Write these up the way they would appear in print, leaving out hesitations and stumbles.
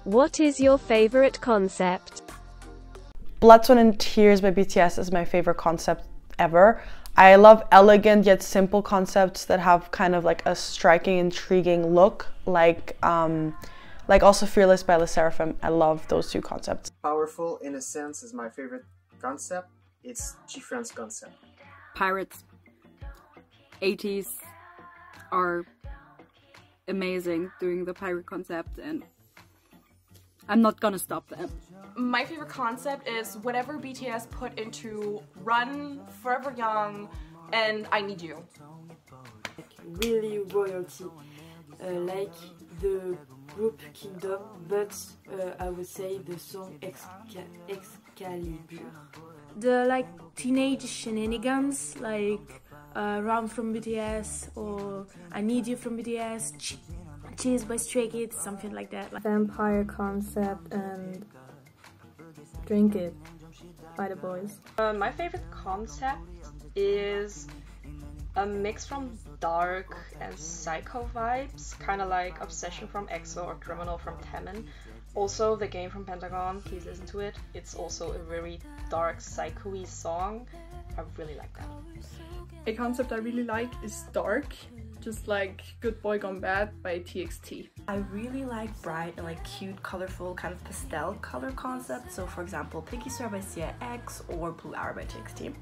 What is your favorite concept? Blood, Sweat and Tears by BTS is my favorite concept ever. I love elegant yet simple concepts that have kind of like a striking, intriguing look, like also Fearless by LE SSERAFIM. I love those two concepts. Powerful Innocence is my favorite concept. It's GFriend's concept. Pirates 80s are amazing doing the pirate concept, and I'm not gonna stop them. My favorite concept is whatever BTS put into Run, Forever Young, and I Need You. Really royalty, like the group Kingdom, but I would say the song Excalibur. The like teenage shenanigans, like Run from BTS or I Need You from BTS, Chase by Stray Kids, something like that. Vampire concept and Drink It by The Boys. My favorite concept is a mix from dark and psycho vibes, kind of like Obsession from EXO or Criminal from Taemin. Also The Game from Pentagon, please listen to it. It's also a very dark psycho-y song. I really like that. A concept I really like is dark, just like Good Boy Gone Bad by TXT. I really like bright and like cute, colorful, kind of pastel color concepts. So for example, Pinky Swear by CIX or Blue Hour by TXT.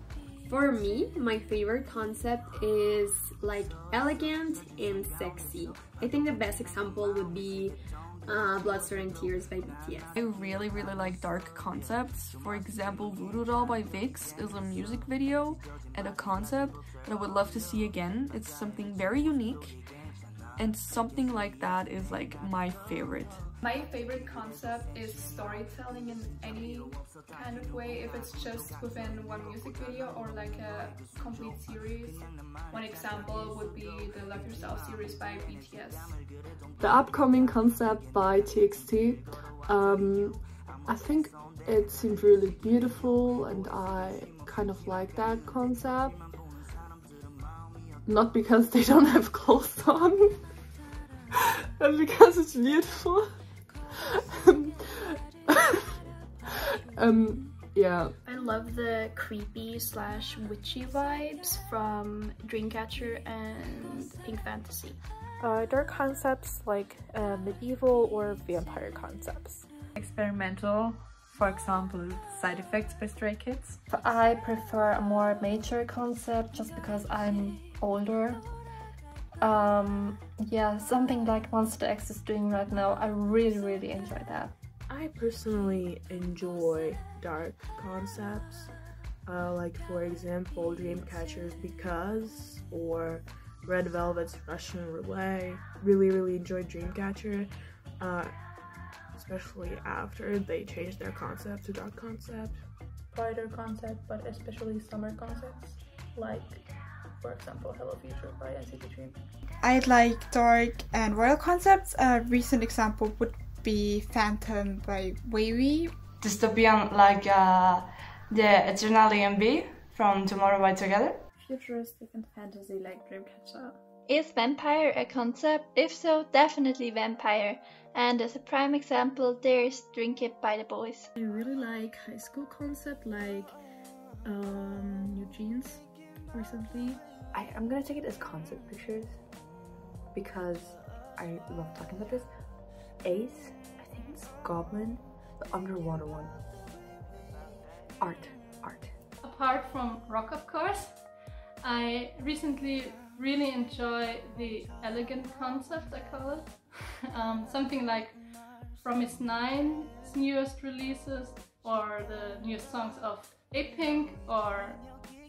For me, my favorite concept is like elegant and sexy. I think the best example would be Blood, Sweat and Tears by BTS. I really like dark concepts. For example, Voodoo Doll by VIXX is a music video and a concept that I would love to see again. It's something very unique, and something like that is like my favorite. My favorite concept is storytelling in any kind of way, if it's just within one music video or like a complete series. One example would be the Love Yourself series by BTS. The upcoming concept by TXT, I think it seemed really beautiful and I kind of like that concept. Not because they don't have clothes on, but because it's beautiful. Yeah. I love the creepy / witchy vibes from Dreamcatcher and Pink Fantasy. Dark concepts like medieval or vampire concepts. Experimental, for example, Side Effects by Stray Kids. I prefer a more mature concept just because I'm older. Yeah, something like Monster X is doing right now. I really enjoy that. I personally enjoy dark concepts, like for example Dreamcatcher's Because or Red Velvet's Russian Roulette. Really enjoyed Dreamcatcher, especially after they changed their concept to dark concept. Brighter concept, but especially summer concepts, like for example Hello Future by NCT Dream. I like dark and royal concepts. A recent example would be Phantom by WayV. Dystopian like the Eternal EMB from Tomorrow by Together. Futuristic and fantasy like Dreamcatcher. Is vampire a concept? If so, definitely vampire. And as a prime example, there's Drink It by The Boys. I really like high school concept like New Jeans recently. I'm gonna take it as concept pictures because I love talking about this. Ace, I think it's Goblin, the underwater one. Art. Apart from rock, of course, I recently really enjoy the elegant concept, I call it. Something like Promise 9's newest releases, or the newest songs of A-Pink, or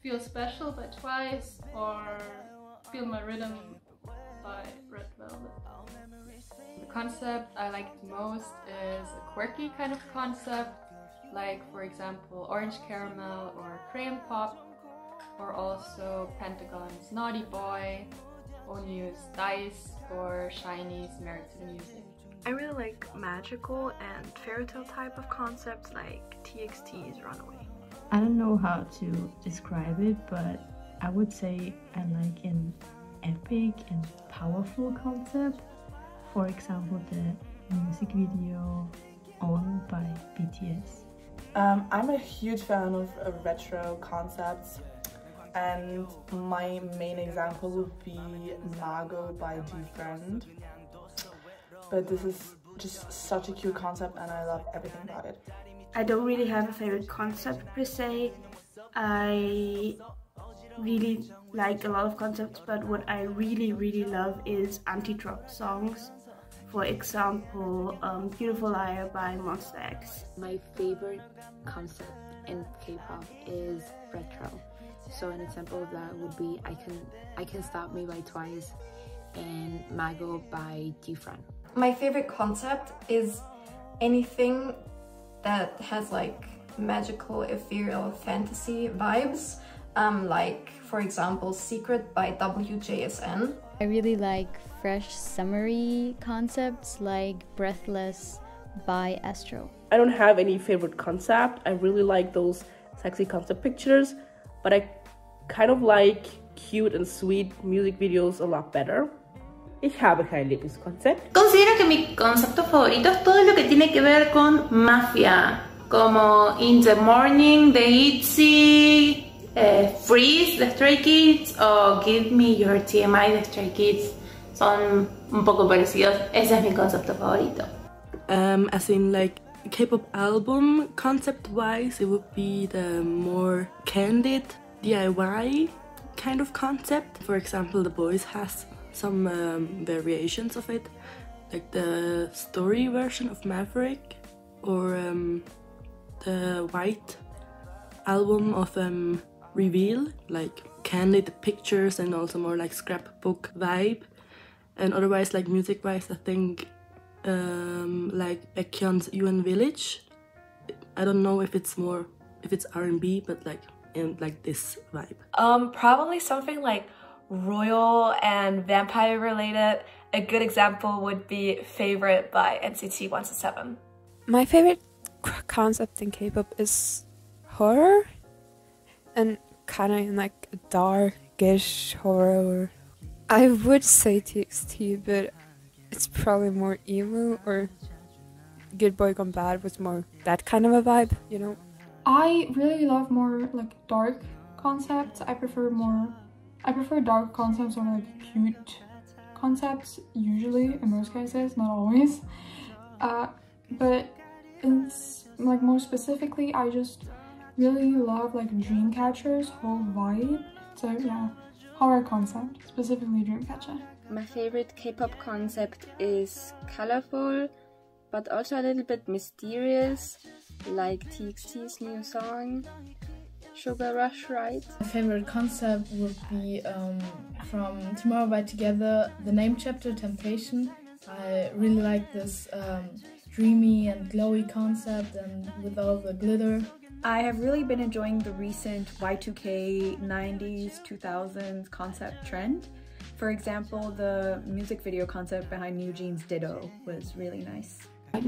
Feel Special by TWICE, or Feel My Rhythm by Red Velvet. The concept I like the most is a quirky kind of concept, like for example Orange Caramel or Crayon Pop, or also Pentagon's Naughty Boy, Onew's Dice, or SHINee's Married to the Music. I really like magical and fairytale type of concepts like TXT's Runaway. I don't know how to describe it, but I would say I like an epic and powerful concept. For example, the music video, all by BTS. I'm a huge fan of retro concepts, and my main example would be Mago by Different. But this is just such a cute concept and I love everything about it. I don't really have a favorite concept per se. I really like a lot of concepts, but what I really love is anti-drop songs. For example, Beautiful Liar by Monsta X. My favorite concept in K-pop is retro. So an example of that would be I Can Stop Me by Twice and Mago by Different. My favorite concept is anything that has like magical, ethereal fantasy vibes. Like, for example, Secret by WJSN. I really like fresh, summery concepts like Breathless by Astro. I don't have any favorite concept. I really like those sexy concept pictures, but I kind of like cute and sweet music videos a lot better. Ich habe kein Lieblingskonzept. Considero que mi concepto favorito es todo lo que tiene que ver con mafia, como In the Morning de ITZY, Freeze de Stray Kids o Give Me Your TMI de Stray Kids. Son un poco parecidos. Ese es mi concepto favorito. As in like K-pop album concept wise, it would be the more candid DIY kind of concept. For example, The Boys has some variations of it, like the story version of Maverick, or the White album of Reveal, like candid pictures and also more like scrapbook vibe. And otherwise, like music wise, I think like Baekhyun's UN Village. I don't know if it's R&B, but like in like this vibe. Probably something like royal and vampire related. A good example would be Favorite by NCT 127. My favorite concept in K-pop is horror, and kind of like a darkish horror. I would say TXT, but it's probably more emo, or Good Boy Gone Bad was more that kind of a vibe, you know? I really love more like dark concepts. I prefer dark concepts or like cute concepts, usually, in most cases, not always. But it's like more specifically, I just really love like Dreamcatcher's whole vibe. So yeah, horror concept, specifically Dreamcatcher. My favorite K-pop concept is colorful, but also a little bit mysterious, like TXT's new song, Sugar Rush, right? My favorite concept would be from Tomorrow by Together, the name chapter Temptation. I really like this dreamy and glowy concept and with all the glitter. I have really been enjoying the recent Y2K 90s 2000s concept trend. For example, the music video concept behind New Jeans Ditto was really nice.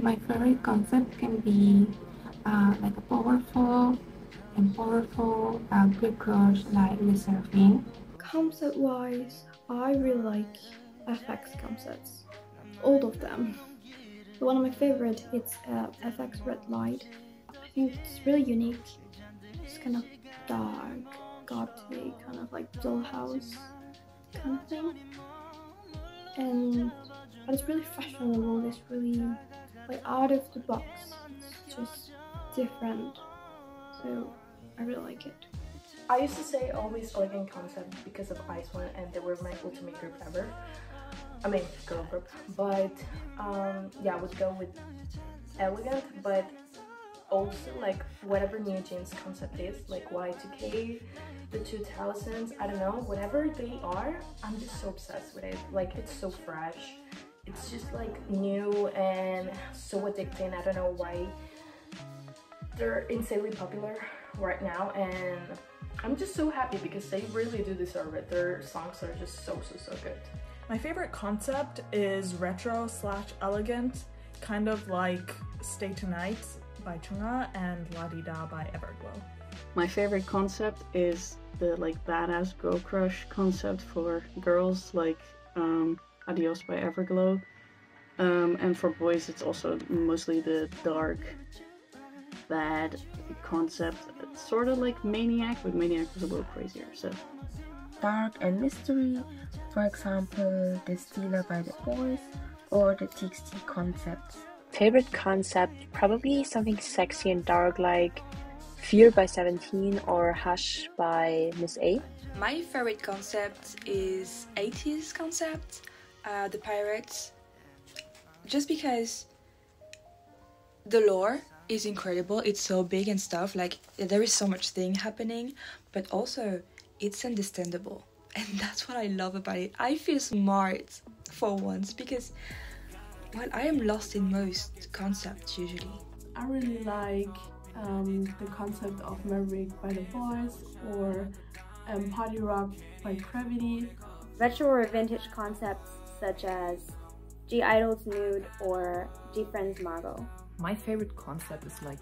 My favorite concept can be like a powerful good crush like Resurfing. Concept wise, I really like FX concepts, all of them. But one of my favorite is FX Red Light. I think it's really unique. It's kind of dark, gothic, kind of like Dollhouse kind of thing. But it's really fashionable. It's really like out of the box. It's just different. So I really like it. I used to say always elegant concept because of ice1 and they were my ultimate group ever. I mean, girl group. But yeah, I would go with elegant, but also like whatever New Jeans concept is, like Y2K, the 2000s, I don't know, whatever they are, I'm just so obsessed with it. Like, it's so fresh. It's just like new and so addicting. I don't know why they're insanely popular right now, and I'm just so happy because they really do deserve it. Their songs are just so good. My favorite concept is retro/elegant, kind of like Stay Tonight by Chungha and La Di Da by Everglow. My favorite concept is the like badass girl crush concept for girls, like Adios by Everglow. And for boys, it's also mostly the dark, bad concept. It's sort of like Maniac, but Maniac was a little crazier. So Dark and mystery, for example, The Stealer by the Boys or the TXT concepts. Favorite concept, probably something sexy and dark like Fear by 17 or Hush by Miss A. My favorite concept is 80s concept, the pirates, just because the lore is incredible. It's so big and stuff, like there is so much thing happening, but also it's understandable, and that's what I love about it. I feel smart for once, because while I am lost in most concepts usually. I really like the concept of Maverick by the Boys or Party Rock by Gravity. Retro or vintage concepts such as G-Idol's Nude or G-Friend's Margot. My favorite concept is like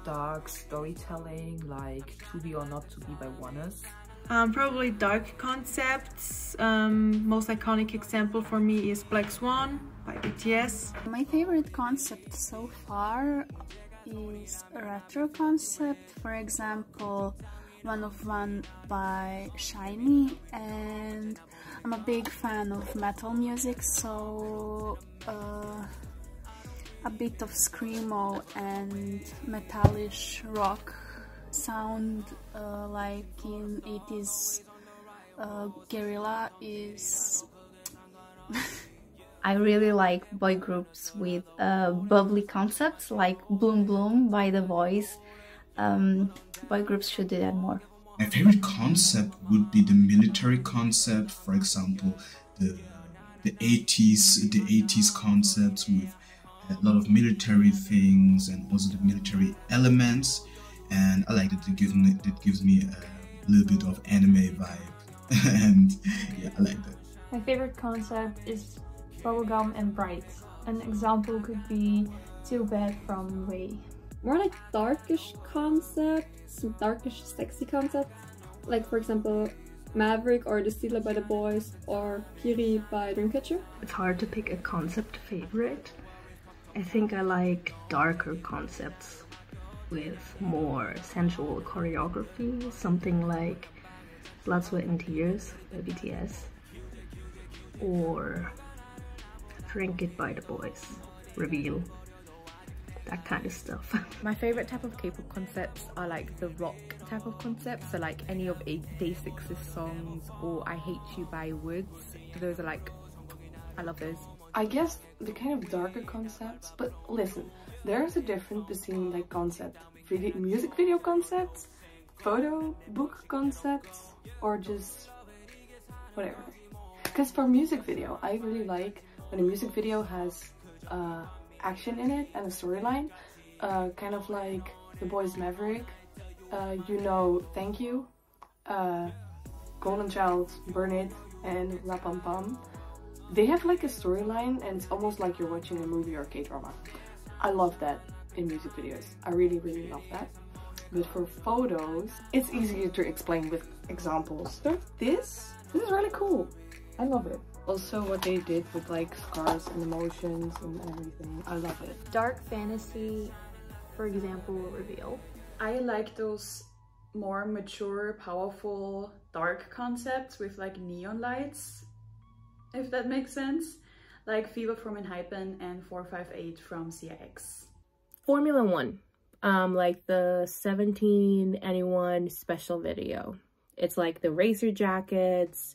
dark storytelling, like To Be or Not To Be by Oneness. Probably dark concepts. Most iconic example for me is Black Swan by BTS. My favorite concept so far is a retro concept, for example, One of One by SHINee, and I'm a big fan of metal music, so a bit of screamo and metallish rock sound like in 80s guerrilla is I really like boy groups with bubbly concepts like Bloom Bloom by The Voice. Boy groups should do that more. My favorite concept would be the military concept, for example, the 80s concepts with a lot of military things and also the military elements, and I like that it gives me a little bit of anime vibe, and yeah, I like that. My favorite concept is bubblegum and bright. An example could be Too Bad from Way. More like darkish concepts, darkish sexy concepts, like for example Maverick or The Stealer by the Boys or Piri by Dreamcatcher. It's hard to pick a concept favorite. I think I like darker concepts with more sensual choreography, something like Blood, Sweat and Tears by BTS or Drink It by the Boys, Reveal, that kind of stuff. My favorite type of K-pop concepts are like the rock type of concepts, so like any of Day6's songs or I Hate You by Woods. Those are like, I love those. I guess the kind of darker concepts, but listen, there's a difference between like music video concepts, photo book concepts, or just whatever. Because for music video, I really like when a music video has action in it and a storyline, kind of like The Boys Maverick, You Know, Thank You, Golden Child, Burn It, and La Pam Pam. They have like a storyline and it's almost like you're watching a movie or K-drama. I love that in music videos. I really, really love that. But for photos, it's easier to explain with examples. So this is really cool. I love it. Also what they did with like scars and emotions and everything. I love it. Dark fantasy, for example, Reveal. I like those more mature, powerful, dark concepts with like neon lights, if that makes sense. Like Fever from Enhypen and 458 from CIX. Formula One, like the 17 Anyone special video. It's like the racer jackets,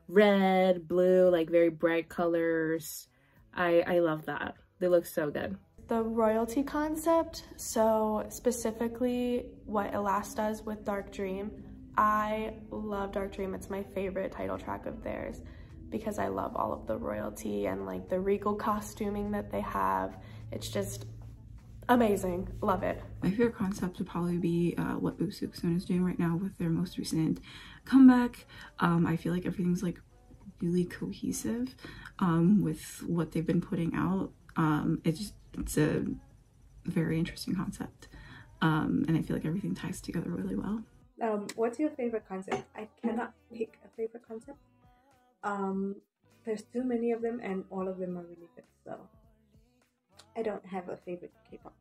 red, blue, like very bright colors. I love that. They look so good. The royalty concept, so specifically what Elast does with Dark Dream. I love Dark Dream. It's my favorite title track of theirs because I love all of the royalty and like the regal costuming that they have. It's just amazing. Love it. My favorite concept would probably be what Boobsuxun is doing right now with their most recent comeback. I feel like everything's like really cohesive with what they've been putting out. It's a very interesting concept, and I feel like everything ties together really well. What's your favorite concept? I cannot pick a favorite concept. There's too many of them and all of them are really good, so I don't have a favorite K-pop